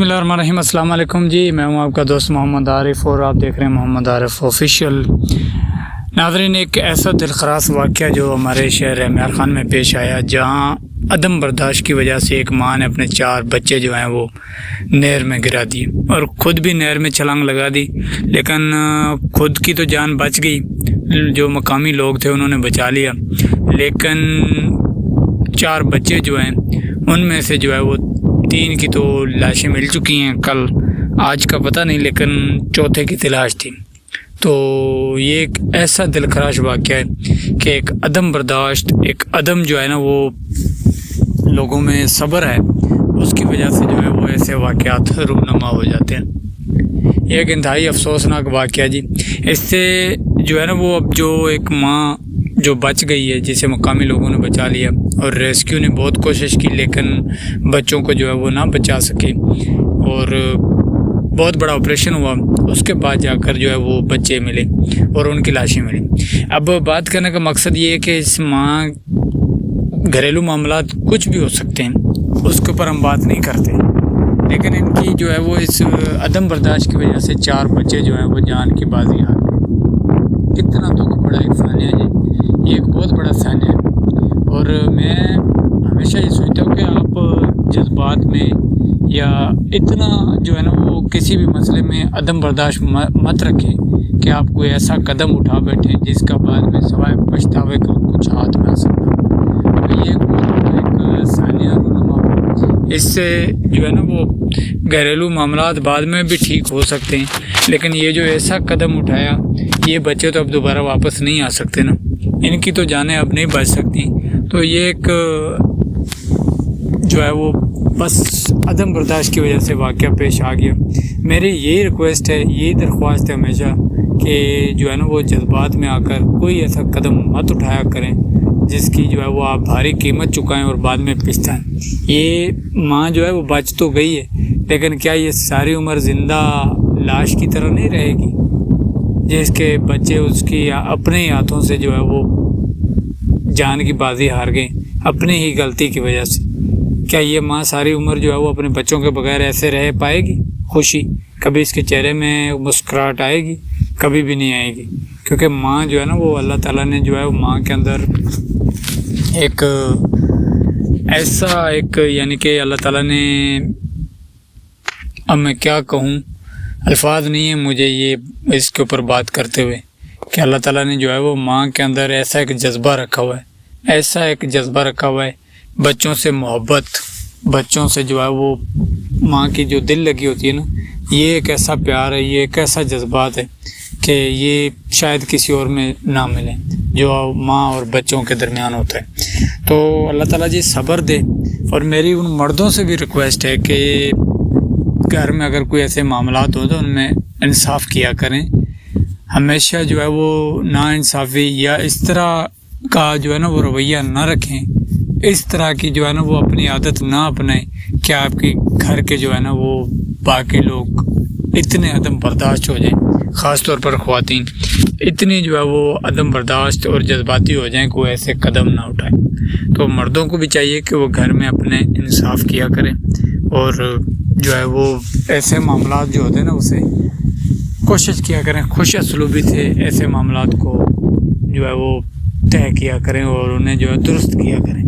بسم اللہ الرحمن الرحیم۔ السلام علیکم جی، میں ہوں آپ کا دوست محمد عارف اور آپ دیکھ رہے ہیں محمد عارف آفیشیل۔ ناظرین، ایک ایسا دلخراش واقعہ جو ہمارے شہر امیار خان میں پیش آیا، جہاں عدم برداشت کی وجہ سے ایک ماں نے اپنے 4 بچے جو ہیں وہ نہر میں گرا دیے اور خود بھی نہر میں چھلانگ لگا دی، لیکن خود کی تو جان بچ گئی، جو مقامی لوگ تھے انہوں نے بچا لیا، لیکن 4 بچے جو ہیں ان میں سے جو ہے وہ 3 کی تو لاشیں مل چکی ہیں، کل آج کا پتہ نہیں، لیکن چوتھے کی تلاش تھی۔ تو یہ ایک ایسا دلخراش واقعہ ہے کہ ایک عدم برداشت، ایک عدم جو ہے نا وہ لوگوں میں صبر ہے، اس کی وجہ سے جو ہے وہ ایسے واقعات رونما ہو جاتے ہیں۔ یہ ایک انتہائی افسوسناک واقعہ جی۔ اس سے جو ہے نا وہ اب جو ایک ماں جو بچ گئی ہے، جسے مقامی لوگوں نے بچا لیا اور ریسکیو نے بہت کوشش کی، لیکن بچوں کو جو ہے وہ نہ بچا سکے اور بہت بڑا آپریشن ہوا، اس کے بعد جا کر جو ہے وہ بچے ملے اور ان کی لاشیں ملی۔ اب بات کرنے کا مقصد یہ ہے کہ اس ماں گھریلو معاملات کچھ بھی ہو سکتے ہیں، اس کے اوپر ہم بات نہیں کرتے، لیکن ان کی جو ہے وہ اس عدم برداشت کی وجہ سے 4 بچے جو ہیں وہ جان کی بازی ہار گئے۔ کتنا دکھ بڑا ایک سانیہ ہے، یہ ایک بہت بڑا سانیہ ہے، اور میں ہمیشہ یہ سوچتا ہوں کہ آپ جذبات میں یا اتنا جو ہے نا وہ کسی بھی مسئلے میں عدم برداشت مت رکھیں کہ آپ کوئی ایسا قدم اٹھا بیٹھیں جس کا بعد میں سوائے پچھتاوے کا کچھ ہاتھ میں آ سکتا۔ یہ ایک بہت بڑا ایک ثانیہ رونما، اس سے جو ہے نا وہ گھریلو معاملات بعد میں بھی ٹھیک ہو سکتے ہیں، لیکن یہ جو ایسا قدم اٹھایا، یہ بچے تو اب دوبارہ واپس نہیں آ سکتے نا، ان کی تو جانیں اب نہیں بچ سکتی۔ تو یہ ایک جو ہے وہ بس عدم برداشت کی وجہ سے واقعہ پیش آ گیا۔ میری یہی ریکویسٹ ہے، یہی درخواست ہے ہمیشہ کہ جو ہے نا وہ جذبات میں آ کر کوئی ایسا قدم مت اٹھایا کریں جس کی جو ہے وہ آپ بھاری قیمت چکائیں اور بعد میں پچھتائیں۔ یہ ماں جو ہے وہ بچ تو گئی ہے، لیکن کیا یہ ساری عمر زندہ لاش کی طرح نہیں رہے گی؟ جس کے بچے اس کی اپنے ہاتھوں سے جو ہے وہ جان کی بازی ہار گئے اپنی ہی غلطی کی وجہ سے۔ کیا یہ ماں ساری عمر جو ہے وہ اپنے بچوں کے بغیر ایسے رہ پائے گی؟ خوشی کبھی اس کے چہرے میں مسکراہٹ آئے گی؟ کبھی بھی نہیں آئے گی، کیونکہ ماں جو ہے نا وہ اللہ تعالیٰ نے جو ہے وہ ماں کے اندر ایک ایسا یعنی کہ اللہ تعالیٰ نے، اب میں کیا کہوں، الفاظ نہیں ہیں مجھے یہ اس کے اوپر بات کرتے ہوئے، کہ اللہ تعالیٰ نے جو ہے وہ ماں کے اندر ایسا ایک جذبہ رکھا ہوا ہے، ایسا ایک جذبہ رکھا ہوا ہے، بچوں سے محبت، بچوں سے جو ہے وہ ماں کی جو دل لگی ہوتی ہے نا، یہ ایک ایسا پیار ہے، یہ ایک ایسا جذبات ہے کہ یہ شاید کسی اور میں نہ ملے جو ماں اور بچوں کے درمیان ہوتا ہے۔ تو اللہ تعالیٰ جی صبر دے، اور میری ان مردوں سے بھی ریکویسٹ ہے کہ گھر میں اگر کوئی ایسے معاملات ہو تو ان میں انصاف کیا کریں، ہمیشہ جو ہے وہ نا انصافی یا اس طرح کا جو ہے نا وہ رویہ نہ رکھیں، اس طرح کی جو ہے نا وہ اپنی عادت نہ اپنائیں کہ آپ کے گھر کے جو ہے نا وہ باقی لوگ اتنے عدم برداشت ہو جائیں، خاص طور پر خواتین اتنی جو ہے وہ عدم برداشت اور جذباتی ہو جائیں کہ وہ ایسے قدم نہ اٹھائیں۔ تو مردوں کو بھی چاہیے کہ وہ گھر میں اپنے انصاف کیا کریں، اور جو ہے وہ ایسے معاملات جو ہوتے ہیں نا اسے کوشش کیا کریں، خوش اسلوبی سے ایسے معاملات کو جو ہے وہ طے کیا کریں اور انہیں جو ہے درست کیا کریں۔